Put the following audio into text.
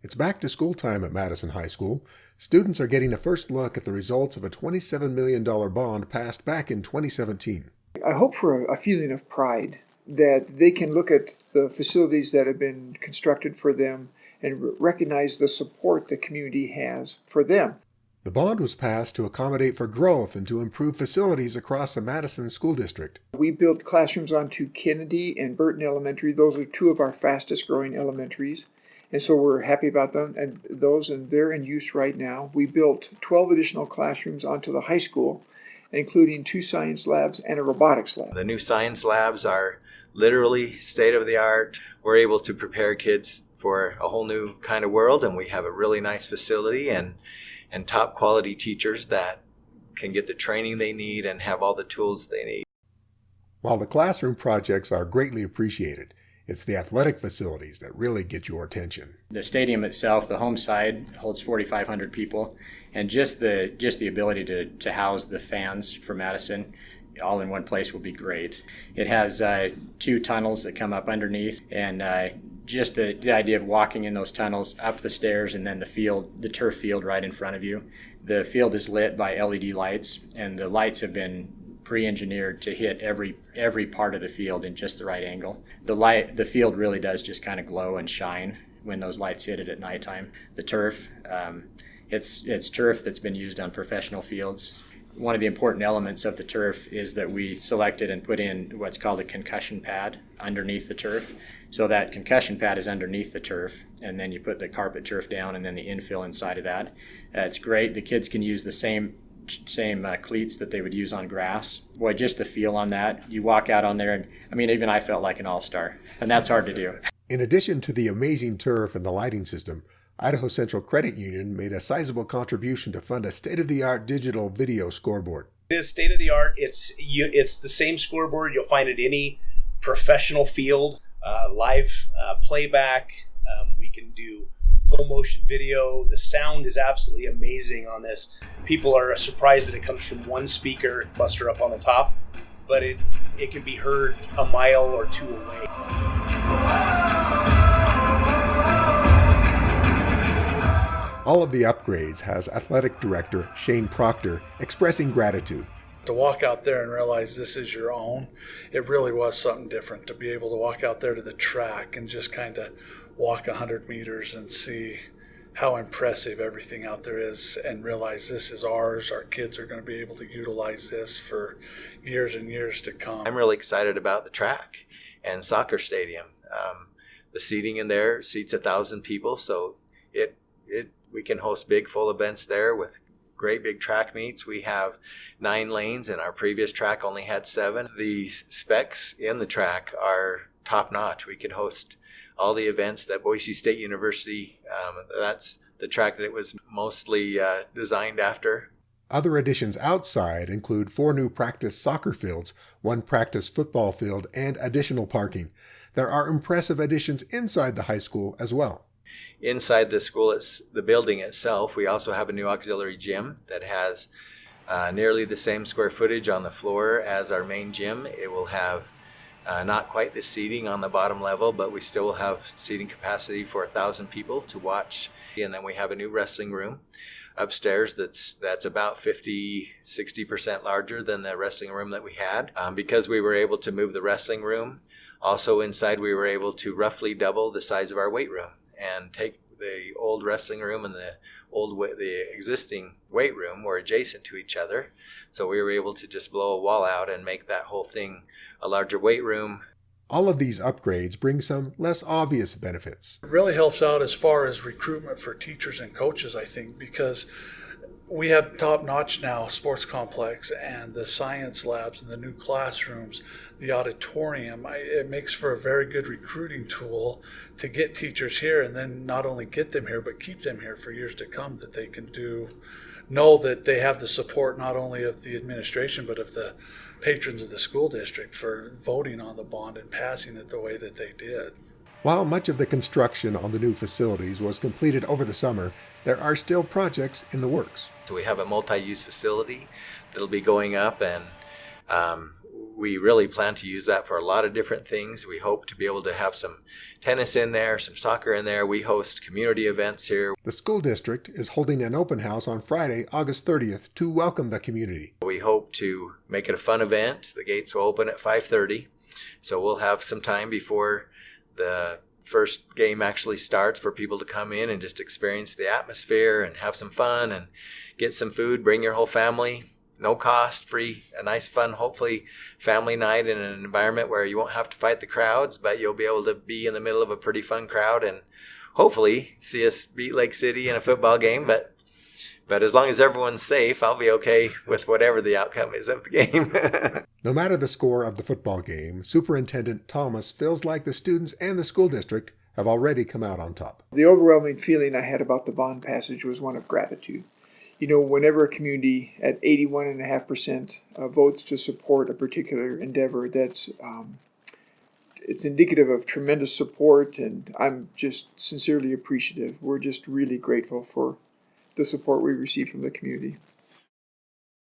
It's back to school time at Madison High School. Students are getting a first look at the results of a $27 million bond passed back in 2017. I hope for a feeling of pride that they can look at the facilities that have been constructed for them and recognize the support the community has for them. The bond was passed to accommodate for growth and to improve facilities across the Madison School District. We built classrooms onto Kennedy and Burton Elementary. Those are two of our fastest growing elementaries. And so we're happy about them and they're in use right now. We built 12 additional classrooms onto the high school, including 2 science labs and a robotics lab. The new science labs are literally state-of-the-art. We're able to prepare kids for a whole new kind of world, and we have a really nice facility and top quality teachers that can get the training they need and have all the tools they need. While the classroom projects are greatly appreciated, it's the athletic facilities that really get your attention. The stadium itself, the home side, holds 4,500 people, and just the ability to house the fans for Madison all in one place will be great. It has 2 tunnels that come up underneath, and just the idea of walking in those tunnels, up the stairs, and then the turf field right in front of you. The field is lit by LED lights, and the lights have been pre-engineered to hit every part of the field in just the right angle. The field really does just kind of glow and shine when those lights hit it at nighttime. The turf, it's turf that's been used on professional fields. One of the important elements of the turf is that we selected and put in what's called a concussion pad underneath the turf. So that concussion pad is underneath the turf, and then you put the carpet turf down and then the infill inside of that. It's great. The kids can use the same cleats that they would use on grass. Boy, just the feel on that. You walk out on there and, even I felt like an all-star, and that's hard to do. In addition to the amazing turf and the lighting system, Idaho Central Credit Union made a sizable contribution to fund a state-of-the-art digital video scoreboard. It is state-of-the-art. It's the same scoreboard you'll find at any professional field. Live playback. We can do full motion video. The sound is absolutely amazing on this. People are surprised that it comes from one speaker cluster up on the top, but it can be heard a mile or 2 away. All of the upgrades has Athletic Director Shane Proctor expressing gratitude. To walk out there and realize this is your own, it really was something different to be able to walk out there to the track and just kind of walk 100 meters and see how impressive everything out there is and realize this is ours. Our kids are going to be able to utilize this for years and years to come. I'm really excited about the track and soccer stadium. The seating in there seats 1,000 people, so we can host big full events there with great big track meets. We have 9 lanes, and our previous track only had 7. The specs in the track are top notch. We can host all the events that Boise State University, that's the track that it was mostly designed after. Other additions outside include 4 new practice soccer fields, 1 practice football field, and additional parking. There are impressive additions inside the high school as well. Inside the school, the building itself, we also have a new auxiliary gym that has nearly the same square footage on the floor as our main gym. It will have not quite the seating on the bottom level, but we still will have seating capacity for 1,000 people to watch. And then we have a new wrestling room upstairs that's about 50-60% larger than the wrestling room that we had. Because we were able to move the wrestling room, also inside we were able to roughly double the size of our weight room and take the old wrestling room and the existing weight room were adjacent to each other. So we were able to just blow a wall out and make that whole thing a larger weight room. All of these upgrades bring some less obvious benefits. It really helps out as far as recruitment for teachers and coaches, I think, because we have top-notch now sports complex and the science labs and the new classrooms, the auditorium. It makes for a very good recruiting tool to get teachers here, and then not only get them here, but keep them here for years to come, that they can know that they have the support not only of the administration, but of the patrons of the school district for voting on the bond and passing it the way that they did. While much of the construction on the new facilities was completed over the summer, there are still projects in the works. So we have a multi-use facility that'll be going up, and we really plan to use that for a lot of different things. We hope to be able to have some tennis in there, some soccer in there. We host community events here. The school district is holding an open house on Friday, August 30th, to welcome the community. We hope to make it a fun event. The gates will open at 5:30, so we'll have some time before the first game actually starts for people to come in and just experience the atmosphere and have some fun and get some food. Bring your whole family. No cost, free, a nice, fun, hopefully family night in an environment where you won't have to fight the crowds, but you'll be able to be in the middle of a pretty fun crowd and hopefully see us beat Lake City in a football game. But as long as everyone's safe, I'll be okay with whatever the outcome is of the game. No matter the score of the football game, Superintendent Thomas feels like the students and the school district have already come out on top. The overwhelming feeling I had about the bond passage was one of gratitude. You know, whenever a community at 81.5% votes to support a particular endeavor, it's indicative of tremendous support, and I'm just sincerely appreciative. We're just really grateful for the support we received from the community.